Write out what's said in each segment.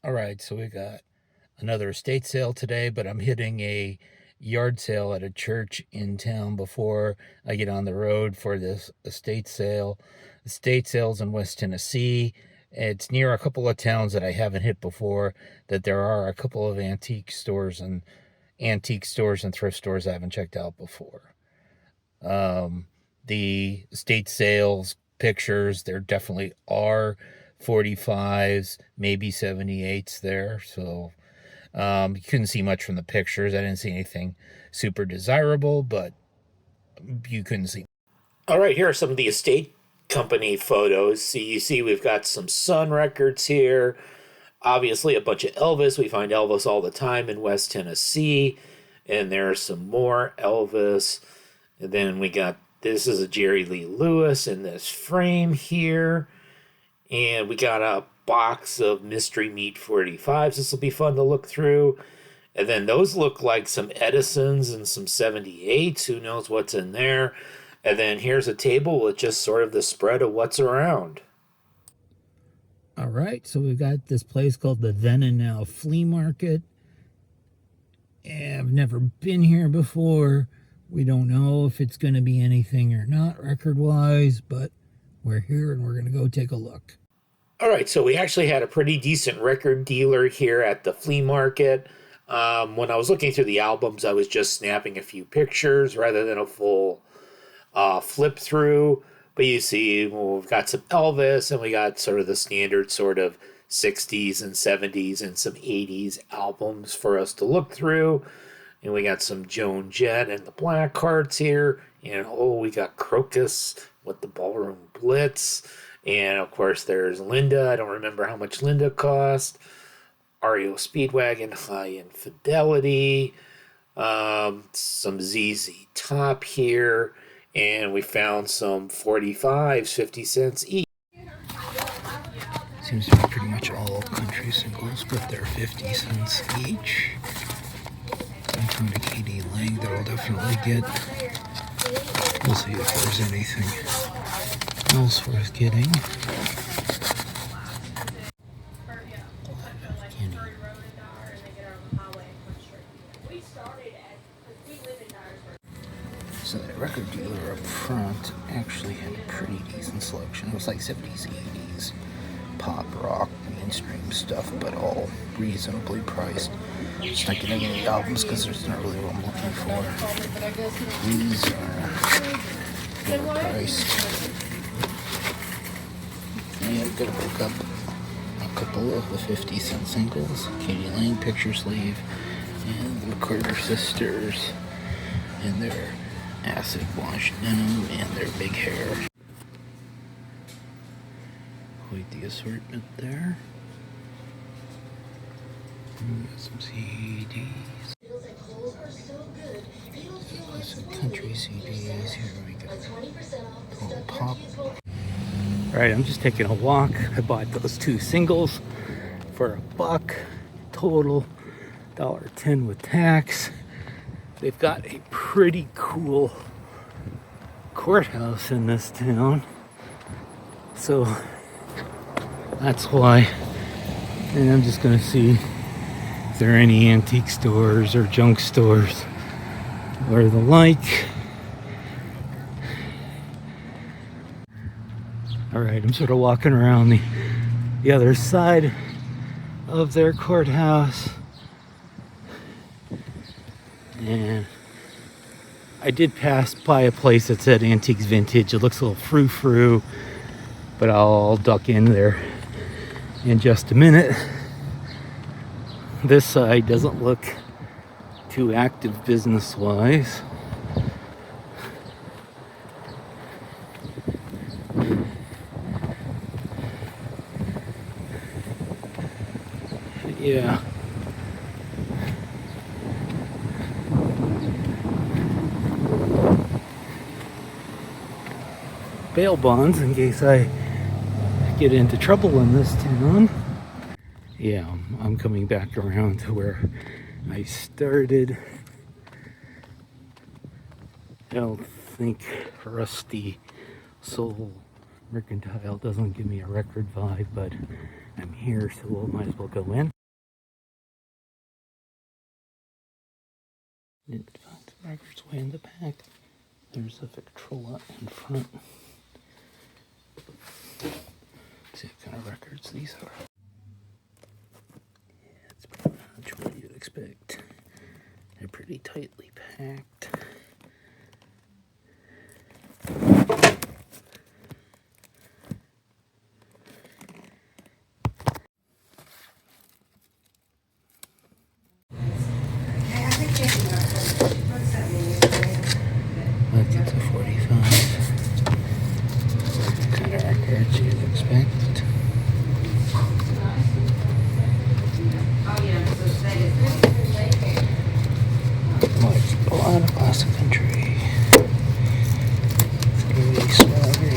All right, so we got another estate sale today, but I'm hitting a yard sale at a church in town before I get on the road for this estate sale. Estate sales in West Tennessee. It's near a couple of towns that I haven't hit before, that there are a couple of antique stores and thrift stores I haven't checked out before. The estate sales pictures, there definitely are 45s, maybe 78s there. So you couldn't see much from the pictures. I didn't see anything super desirable, but you couldn't see. All right, here are some of the estate company photos. So you see we've got some Sun records here. Obviously, a bunch of Elvis. We find Elvis all the time in West Tennessee. And there's some more Elvis. And then we got, this is a Jerry Lee Lewis in this frame here. And we got a box of Mystery Meat 45s. This will be fun to look through. And then those look like some Edisons and some 78s. Who knows what's in there? And then here's a table with just sort of the spread of what's around. All right, so we've got this place called the Then and Now Flea Market. I've never been here before. We don't know if it's going to be anything or not record-wise, but we're here and we're going to go take a look. All right, so we actually had a pretty decent record dealer here at the flea market. When I was looking through the albums, I was just snapping a few pictures rather than a full flip through. But you see, we've got some Elvis, and we got sort of the standard sort of 60s and 70s and some 80s albums for us to look through. And we got some Joan Jett and the Black Hearts here. And we got Crocus with the Ballroom Blitz. And of course, there's Linda. I don't remember how much Linda cost. REO Speedwagon, High Infidelity. Some ZZ Top here. And we found some 45s, 50 cents each. Seems to be pretty much all country singles, but they're 50 cents each. I found a Katie Lang that I'll definitely get. We'll see if there's anything else worth getting. So the record dealer up front actually had a pretty decent selection. It was like 70s, 80s, pop, rock, mainstream stuff, but all reasonably priced. Just not getting any albums because there's not really what I'm looking for. These are lower priced. And I'm gonna pick up a couple of the 50-cent singles. Katie Lang picture sleeve, and the McCarter sisters, and their acid wash denim, and their big hair. Quite the assortment there. Got some CDs. Some country CDs. Here we go. Oh, pop. Alright, I'm just taking a walk. I bought those two singles for $1 total, $1.10 with tax. They've got a pretty cool courthouse in this town, so that's why. And I'm just gonna see if there are any antique stores or junk stores or the like. All right, I'm sort of walking around the other side of their courthouse, and I did pass by a place that said Antiques Vintage. It looks a little frou-frou, but I'll duck in there in just a minute. This side doesn't look too active business-wise. Yeah. Bail bonds in case I get into trouble in this town. Yeah, I'm coming back around to where I started. I don't think Rusty Soul Rekkid Talk doesn't give me a record vibe, but I'm here, so we might as well go in. Didn't find the records way in the back. There's a Victrola in front. Let's see what kind of records these are. Yeah, it's pretty much what you'd expect. They're pretty tightly packed. Look, it's a 45. What kind of records you'd expect. What's a lot of classic country? Really swaggery.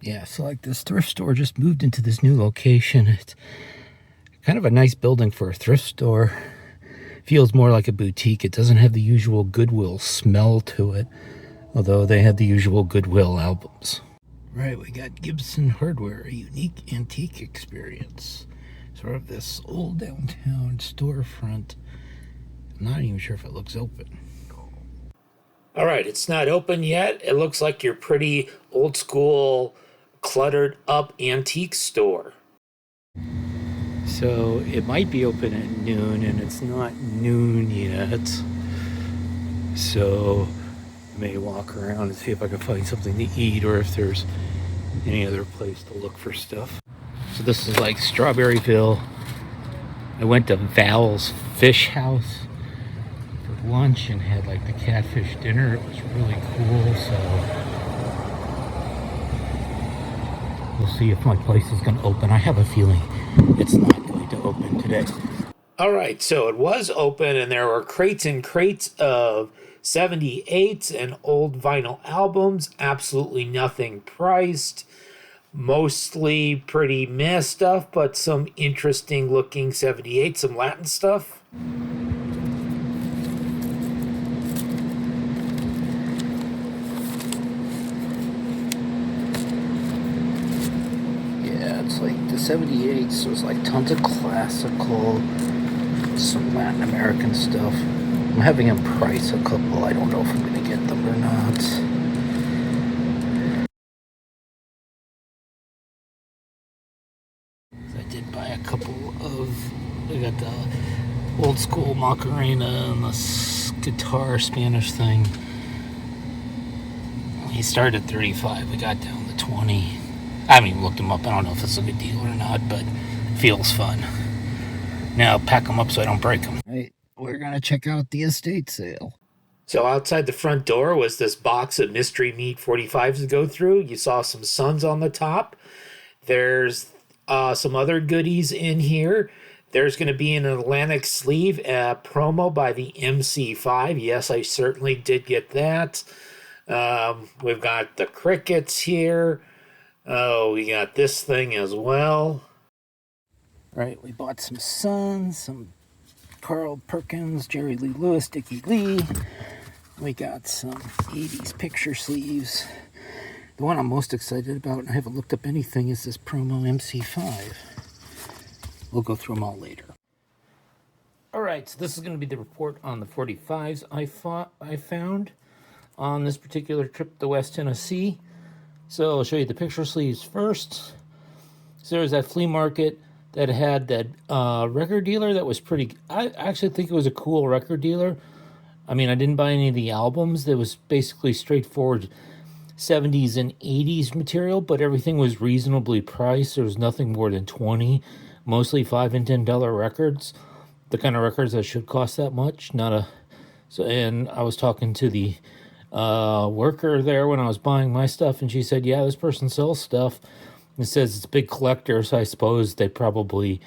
Yeah, so like this thrift store just moved into this new location. It's kind of a nice building for a thrift store. Feels more like a boutique. It doesn't have the usual Goodwill smell to it, although they had the usual Goodwill albums. Right, we got Gibson Hardware, a unique antique experience. Sort of this old downtown storefront. I'm not even sure if it looks open. All right, it's not open yet. It looks like your pretty old school, cluttered up antique store. So it might be open at noon, and it's not noon yet. So I may walk around and see if I can find something to eat, or if there's any other place to look for stuff. So this is like Strawberryville. I went to Val's Fish House for lunch and had like the catfish dinner. It was really cool. So we'll see if my place is going to open. I have a feeling it's not going to open today. All right, so it was open, and there were crates and crates of 78s and old vinyl albums. Absolutely nothing priced. Mostly pretty meh stuff, but some interesting looking 78s, some Latin stuff. It's like the 78s was like tons of classical, some Latin American stuff. I'm having them price a couple. I don't know if I'm going to get them or not. I did buy a couple of, I got the old school Macarena and the guitar Spanish thing. He started at 35. We got down to 20. I haven't even looked them up. I don't know if it's a good deal or not, but it feels fun. Now pack them up so I don't break them. Right, we're going to check out the estate sale. So outside the front door was this box of mystery meat 45s to go through. You saw some suns on the top. There's some other goodies in here. There's going to be an Atlantic sleeve promo by the MC5. Yes, I certainly did get that. We've got the crickets here. Oh, we got this thing as well. Right, we bought some Suns, some Carl Perkins, Jerry Lee Lewis, Dickie Lee. We got some 80s picture sleeves. The one I'm most excited about, and I haven't looked up anything, is this promo MC5. We'll go through them all later. All right, so this is going to be the report on the 45s I found on this particular trip to West Tennessee. So I'll show you the picture sleeves first. So there's that flea market that had that record dealer that was pretty... I actually think it was a cool record dealer. I mean, I didn't buy any of the albums. That was basically straightforward 70s and 80s material, but everything was reasonably priced. There was nothing more than 20, mostly $5 and $10 records. The kind of records that should cost that much. And I was talking to the worker there when I was buying my stuff, and she said, yeah, this person sells stuff. It says it's a big collector, so I suppose they probably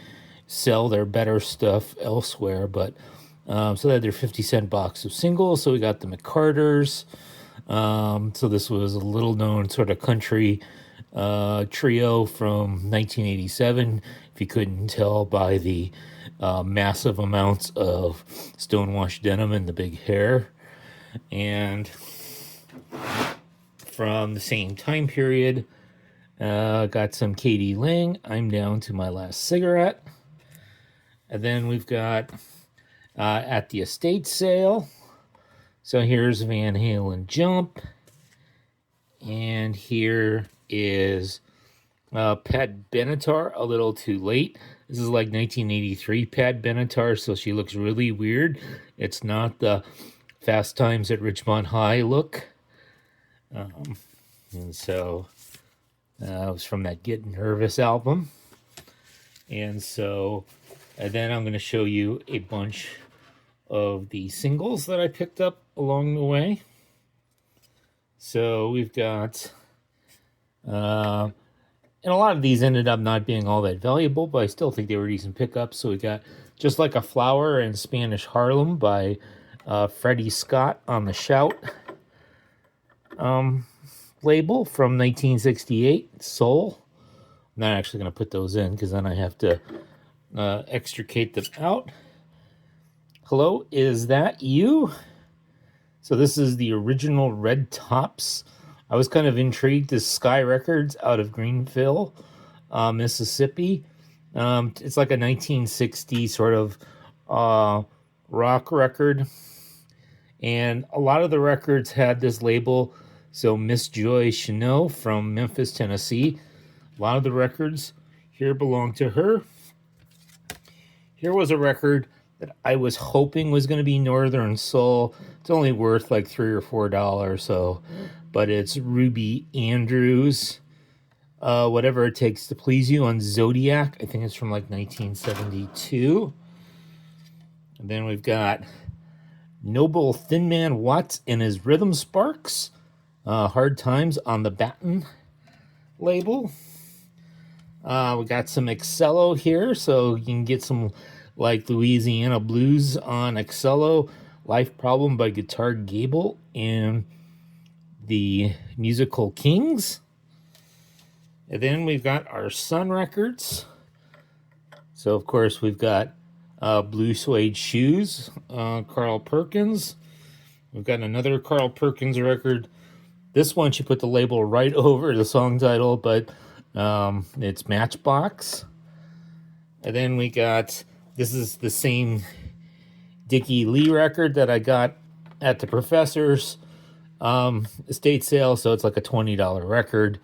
sell their better stuff elsewhere. But so they had their 50-cent box of singles. So we got the McCarters. So this was a little known sort of country trio from 1987, if you couldn't tell by the massive amounts of stonewashed denim and the big hair. And from the same time period, got some Katie Lang, I'm Down to My Last Cigarette. And then we've got At the Estate Sale. So here's Van Halen Jump. And here is Pat Benatar, A Little Too Late. This is like 1983 Pat Benatar, so she looks really weird. It's not the Fast Times at Ridgemont High look. And so it was from that Get Nervous album. And then I'm going to show you a bunch of the singles that I picked up along the way. So we've got, and a lot of these ended up not being all that valuable, but I still think they were decent pickups. So we got Just Like a Flower and Spanish Harlem by Freddie Scott on the Shout label from 1968, Soul. I'm not actually going to put those in because then I have to extricate them out. Hello, Is That You? So this is the original Red Tops. I was kind of intrigued. This Sky Records out of Greenville, Mississippi. It's like a 1960 sort of rock record. And a lot of the records had this label. So Miss Joy Chanel from Memphis, Tennessee. A lot of the records here belong to her. Here was a record that I was hoping was going to be Northern Soul. It's only worth like $3 or $4, so, but it's Ruby Andrews, Whatever It Takes to Please You on Zodiac. I think it's from like 1972. And then we've got Noble Thin Man Watts and his Rhythm Sparks, Hard Times on the Baton label. We got some Excello here, so you can get some like Louisiana Blues on Excello, Life Problem by Guitar Gable and the Musical Kings. And then we've got our Sun Records. So, of course, we've got Blue Suede Shoes, Carl Perkins. We've got another Carl Perkins record. This one should put the label right over the song title, but it's Matchbox. And then we got, this is the same Dickie Lee record that I got at the Professor's estate sale, so it's like a $20 record.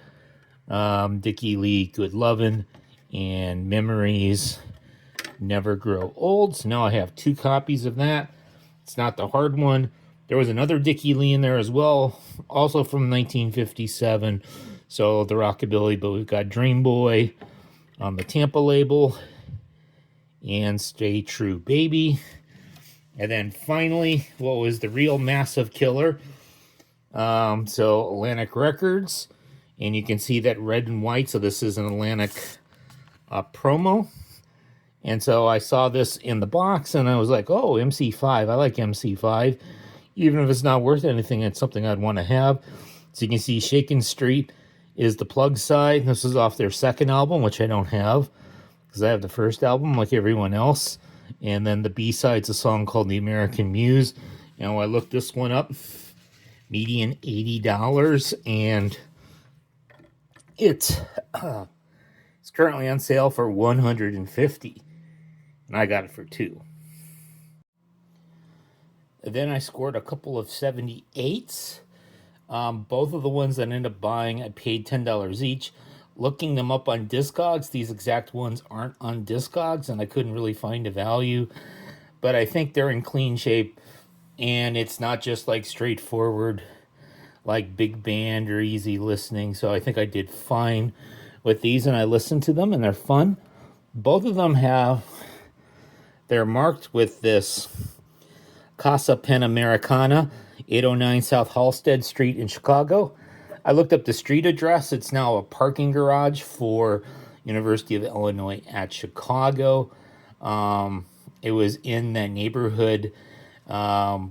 Dickie Lee, Good Lovin' and Memories Never Grow Old. So now I have 2 copies of that. It's not the hard one. There was another Dickie Lee in there as well, also from 1957. So the rockabilly, but we've got Dream Boy on the Tampa label and Stay True Baby. And then finally, what was the real massive killer? So Atlantic Records, and you can see that red and white. So this is an Atlantic promo. And so I saw this in the box and I was like, oh, MC5. I like MC5. Even if it's not worth anything, it's something I'd want to have. So you can see Shakin' Street is the plug side. This is off their second album, which I don't have because I have the first album like everyone else. And then the B-side's a song called The American Muse. Now I looked this one up. Median $80, and it's currently on sale for $150, and I got it for $2. And then I scored a couple of 78s. Both of the ones that I ended up buying, I paid $10 each. Looking them up on Discogs, these exact ones aren't on Discogs, and I couldn't really find a value. But I think they're in clean shape, and it's not just like straightforward, like big band or easy listening. So I think I did fine with these, and I listened to them, and they're fun. Both of them they're marked with this Casa Panamericana, 809 South Halsted Street in Chicago. I looked up the street address. It's now a parking garage for University of Illinois at Chicago. It was in that neighborhood.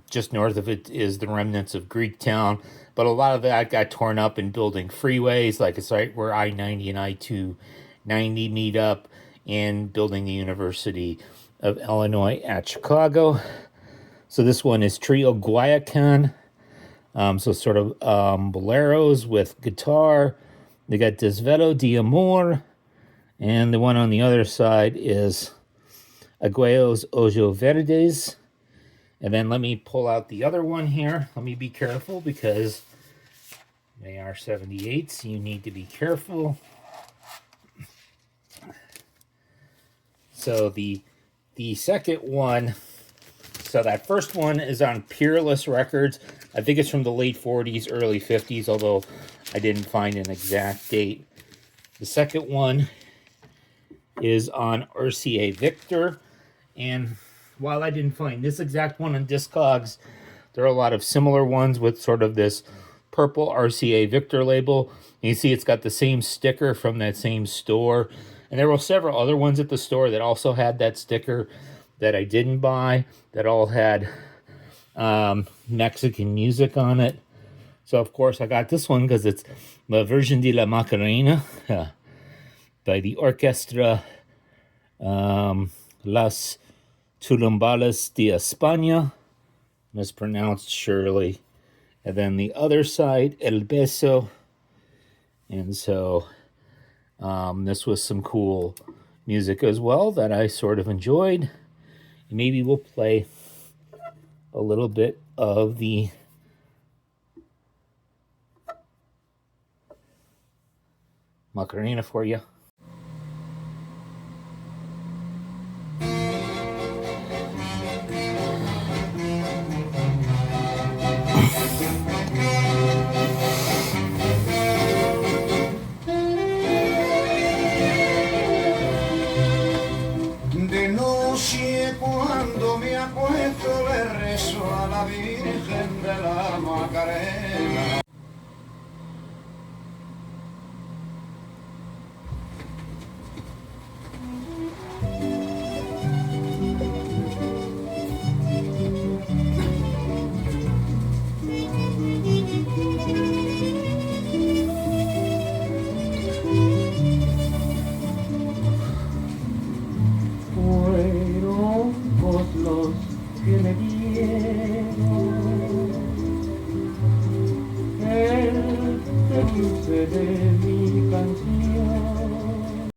Just north of it is the remnants of Greektown. but a lot of that got torn up in building freeways, like it's right where I-90 and I-290 meet up, and building the University of Illinois at Chicago. So this one is Trio Guayacan. So sort of boleros with guitar. They got Desvelo de Amor. And the one on the other side is Agueos Ojo Verdes. And then let me pull out the other one here. Let me be careful because they are 78s. You need to be careful. So the second one, so that first one is on Peerless Records. I think it's from the late 40s, early 50s, although I didn't find an exact date. The second one is on RCA Victor. And while I didn't find this exact one on Discogs, there are a lot of similar ones with sort of this purple RCA Victor label. And you see it's got the same sticker from that same store. And there were several other ones at the store that also had that sticker that I didn't buy, that all had Mexican music on it. So, of course, I got this one because it's La Virgen de la Macarena by the Orquestra Las Tulumbales de España, mispronounced surely. And then the other side, El Beso. And so this was some cool music as well that I sort of enjoyed. Maybe we'll play a little bit of the Macarena for you. Cuando me acuesto le rezo a la Virgen de la Macarena.